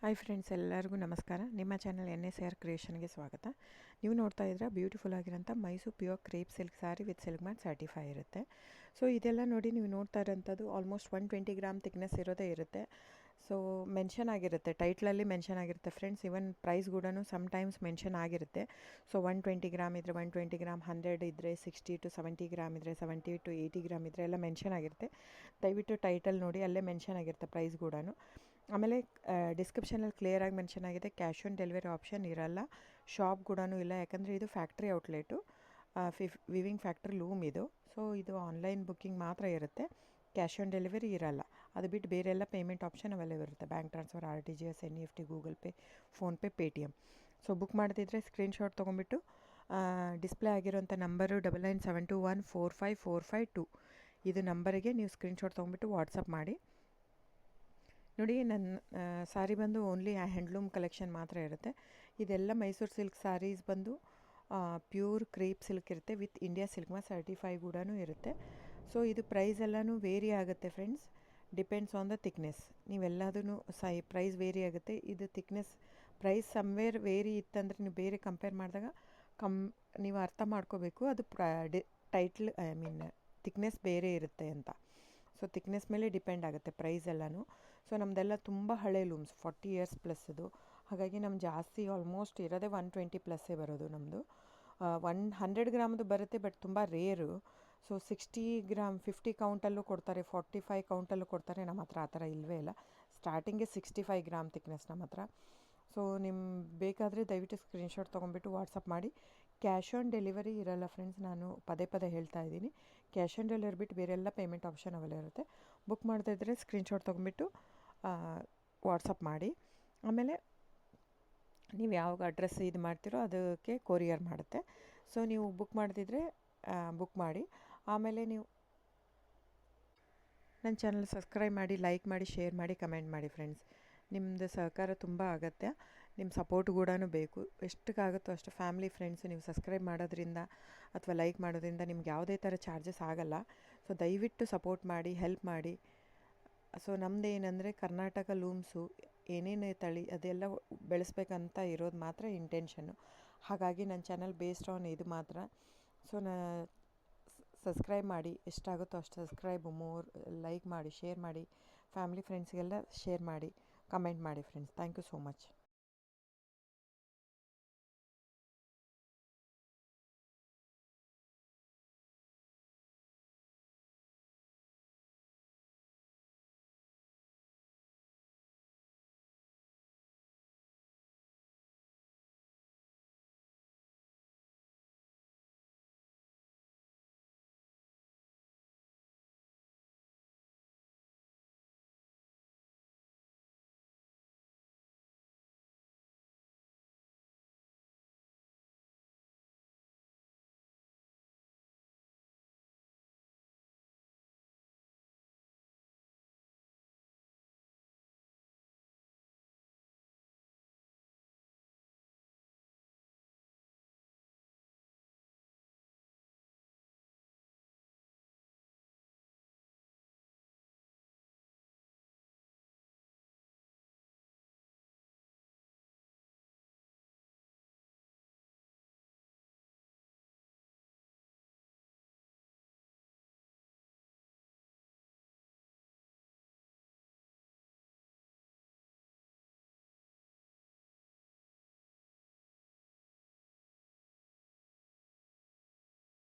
Hi friends, ಎಲ್ಲರಿಗೂ ನಮಸ್ಕಾರ. ನಿಮ್ಮ ಚಾನಲ್ Nsar Creationsಗೆ ಸ್ವಾಗತ. ನೀವು ನೋಡ್ತಾ ಇದ್ರೆ ಬ್ಯೂಟಿಫುಲ್ ಆಗಿರೋಂಥ Mysore pure crepe silk sari with silk ಮ್ಯಾಟ್ ಸರ್ಟಿಫೈ ಇರುತ್ತೆ. ಸೊ ಇದೆಲ್ಲ ನೋಡಿ ನೀವು ನೋಡ್ತಾ ಇರೋಂಥದ್ದು ಆಲ್ಮೋಸ್ಟ್ 120 ಗ್ರಾಮ್ ಥಿಕ್ನೆಸ್ ಇರೋದೇ ಇರುತ್ತೆ. ಸೊ ಮೆನ್ಷನ್ ಆಗಿರುತ್ತೆ, ಟೈಟ್ಲಲ್ಲಿ ಮೆನ್ಷನ್ ಆಗಿರುತ್ತೆ ಫ್ರೆಂಡ್ಸ್. ಇವನ್ ಪ್ರೈಸ್ ಕೂಡ ಸಮ್ಟೈಮ್ಸ್ ಮೆನ್ಷನ್ ಆಗಿರುತ್ತೆ. ಸೊ 120 ಗ್ರಾಮ್ ಇದ್ದರೆ 120 ಗ್ರಾಮ್, 100 ಇದ್ದರೆ 60 to 70 ಗ್ರಾಮ್ ಇದ್ದರೆ 70 to 80 ಗ್ರಾಮ್ ಇದ್ದರೆ ಎಲ್ಲ ಮೆನ್ಷನ್ ಆಗಿರುತ್ತೆ. ದಯವಿಟ್ಟು ಟೈಟಲ್ ನೋಡಿ, ಅಲ್ಲೇ ಮೆನ್ಷನ್ ಆಗಿರುತ್ತೆ ಪ್ರೈಸ್ ಕೂಡ. ಆಮೇಲೆ ಡಿಸ್ಕ್ರಿಪ್ಷನಲ್ಲಿ ಕ್ಲಿಯರಾಗಿ ಮೆನ್ಷನ್ ಆಗಿದೆ, ಕ್ಯಾಶ್ ಆನ್ ಡೆಲಿವರಿ ಆಪ್ಷನ್ ಇರಲ್ಲ, ಶಾಪ್ ಕೂಡ ಇಲ್ಲ. ಯಾಕಂದರೆ ಇದು factory outlet, viewing factory loom ಇದು. ಸೊ ಇದು ಆನ್ಲೈನ್ ಬುಕ್ಕಿಂಗ್ ಮಾತ್ರ ಇರುತ್ತೆ, ಕ್ಯಾಶ್ ಆನ್ ಡೆಲಿವರಿ ಇರಲ್ಲ. ಅದು ಬಿಟ್ಟು ಬೇರೆಲ್ಲ ಪೇಮೆಂಟ್ ಆಪ್ಷನ್ ಅವೈಲೇಬಲ್ ಇರುತ್ತೆ, bank transfer, RTGS, NEFT, Google pay, PhonePe, Paytm. So book ಮಾಡ್ತಿದ್ರೆ ಸ್ಕ್ರೀನ್ಶಾಟ್ ತೊಗೊಂಬಿಟ್ಟು ಡಿಸ್ಪ್ಲೇ ಆಗಿರೋಂಥ ನಂಬರು 9972145452 ಇದು ನಂಬರಿಗೆ ನೀವು ಸ್ಕ್ರೀನ್ಶಾಟ್ ತೊಗೊಂಬಿಟ್ಟು ವಾಟ್ಸಪ್ ಮಾಡಿ. ನೋಡಿ, ನನ್ನ ಸಾರಿ ಬಂದು ಓನ್ಲಿ ಹ್ಯಾಂಡ್ಲೂಮ್ ಕಲೆಕ್ಷನ್ ಮಾತ್ರ ಇರುತ್ತೆ. ಇದೆಲ್ಲ ಮೈಸೂರು ಸಿಲ್ಕ್ ಸಾರೀಸ್ ಬಂದು ಪ್ಯೂರ್ ಕ್ರೇಪ್ ಸಿಲ್ಕ್ ಇರುತ್ತೆ, with India silk mark certify ಕೂಡ ಇರುತ್ತೆ. ಸೊ ಇದು ಪ್ರೈಸ್ ಎಲ್ಲನೂ ವೇರಿ ಆಗುತ್ತೆ friends, depends on the thickness. ನೀವೆಲ್ಲದೂ ಪ್ರೈಸ್ ವೇರಿ ಆಗುತ್ತೆ. ಇದು ಥಿಕ್ನೆಸ್ ಪ್ರೈಸ್ ಸಮ್ವೇರ್ ವೇರಿ ಇತ್ತಂದರೆ ನೀವು ಬೇರೆ ಕಂಪೇರ್ ಮಾಡಿದಾಗ ನೀವು ಅರ್ಥ ಮಾಡ್ಕೋಬೇಕು, ಅದು ಥಿಕ್ನೆಸ್ ಬೇರೆ ಇರುತ್ತೆ ಅಂತ. ಸೊ ಥಿಕ್ನೆಸ್ ಮೇಲೆ ಡಿಪೆಂಡ್ ಆಗುತ್ತೆ ಪ್ರೈಸ್ ಎಲ್ಲನೂ. ಸೊ ನಮ್ಮದೆಲ್ಲ ತುಂಬ ಹಳೆ ಲೂಮ್ಸ್, 40 ಇಯರ್ಸ್ ಪ್ಲಸ್ ಅದು. ಹಾಗಾಗಿ ನಮ್ಮ ಜಾಸ್ತಿ ಆಲ್ಮೋಸ್ಟ್ ಇರೋದೇ 120 ಪ್ಲಸ್ಸೇ ಬರೋದು ನಮ್ಮದು. 100 ಗ್ರಾಮದು ಬರುತ್ತೆ, ಬಟ್ ತುಂಬ ರೇರು. ಸೊ 60 ಗ್ರಾಮ್ 50 ಕೌಂಟಲ್ಲೂ ಕೊಡ್ತಾರೆ, 45 ಕೌಂಟಲ್ಲೂ ಕೊಡ್ತಾರೆ. ನಮ್ಮ ಹತ್ರ ಆ ಥರ ಇಲ್ಲವೇ ಇಲ್ಲ. ಸ್ಟಾರ್ಟಿಂಗೇ 65 ಗ್ರಾಮ್ ಥಿಕ್ನೆಸ್ ನಮ್ಮ ಹತ್ರ. ಸೊ ಬೇಕಾದರೆ ದಯವಿಟ್ಟು ಸ್ಕ್ರೀನ್ಶಾಟ್ ತೊಗೊಂಬಿಟ್ಟು ವಾಟ್ಸಪ್ ಮಾಡಿ. ಕ್ಯಾಶ್ ಆನ್ ಡೆಲಿವರಿ ಇರಲ್ಲ ಫ್ರೆಂಡ್ಸ್, ನಾನು ಪದೇ ಪದೇ ಹೇಳ್ತಾ ಇದ್ದೀನಿ. ಕ್ಯಾಶ್ ಆನ್ ಡೆಲಿವರಿ ಬಿಟ್ಟು ಬೇರೆಲ್ಲ ಪೇಮೆಂಟ್ ಆಪ್ಷನ್ ಅವೈಲೇಬಲ್ ಇರುತ್ತೆ. ಬುಕ್ ಮಾಡ್ತಾ ಇದ್ದರೆ ಸ್ಕ್ರೀನ್ಶಾಟ್ ತೊಗೊಂಬಿಟ್ಟು ವಾಟ್ಸಪ್ ಮಾಡಿ. ಆಮೇಲೆ ನೀವು ಯಾವಾಗ ಅಡ್ರೆಸ್ ಇದು ಮಾಡ್ತೀರೋ ಅದಕ್ಕೆ ಕೊರಿಯರ್ ಮಾಡುತ್ತೆ. ಸೊ ನೀವು ಬುಕ್ ಮಾಡ್ತಿದ್ರೆ ಬುಕ್ ಮಾಡಿ. ಆಮೇಲೆ ನೀವು ನನ್ನ ಚಾನಲ್ ಸಬ್ಸ್ಕ್ರೈಬ್ ಮಾಡಿ, ಲೈಕ್ ಮಾಡಿ, ಶೇರ್ ಮಾಡಿ, ಕಮೆಂಟ್ ಮಾಡಿ ಫ್ರೆಂಡ್ಸ್. ನಿಮ್ಮದು ಸಹಕಾರ ತುಂಬ ಅಗತ್ಯ, ನಿಮ್ಮ ಸಪೋರ್ಟ್ ಕೂಡ ಬೇಕು. ಎಷ್ಟಕ್ಕಾಗುತ್ತೋ ಅಷ್ಟು ಫ್ಯಾಮಿಲಿ ಫ್ರೆಂಡ್ಸು ನೀವು ಸಬ್ಸ್ಕ್ರೈಬ್ ಮಾಡೋದ್ರಿಂದ ಅಥವಾ ಲೈಕ್ ಮಾಡೋದ್ರಿಂದ ನಿಮ್ಗೆ ಯಾವುದೇ ಥರ ಚಾರ್ಜಸ್ ಆಗಲ್ಲ. ಸೊ ದಯವಿಟ್ಟು ಸಪೋರ್ಟ್ ಮಾಡಿ, ಹೆಲ್ಪ್ ಮಾಡಿ. ಸೊ ನಮ್ಮದು ಏನಂದರೆ ಕರ್ನಾಟಕ ಲೂಮ್ಸು ಏನೇನು ತಳಿ ಅದೆಲ್ಲ ಬೆಳೆಸ್ಬೇಕಂತ ಇರೋದು ಮಾತ್ರ ಇಂಟೆನ್ಷನ್ನು. ಹಾಗಾಗಿ ನನ್ನ ಚಾನಲ್ ಬೇಸ್ಡ್ ಆನ್ ಇದು ಮಾತ್ರ. ಸೊ ಸಬ್ಸ್ಕ್ರೈಬ್ ಮಾಡಿ, ಎಷ್ಟಾಗುತ್ತೋ ಅಷ್ಟು ಸಬ್ಸ್ಕ್ರೈಬ್, ಲೈಕ್ ಮಾಡಿ, ಶೇರ್ ಮಾಡಿ, ಫ್ಯಾಮಿಲಿ ಫ್ರೆಂಡ್ಸ್ಗೆಲ್ಲ ಶೇರ್ ಮಾಡಿ, ಕಮೆಂಟ್ ಮಾಡಿ friends. Thank you so much.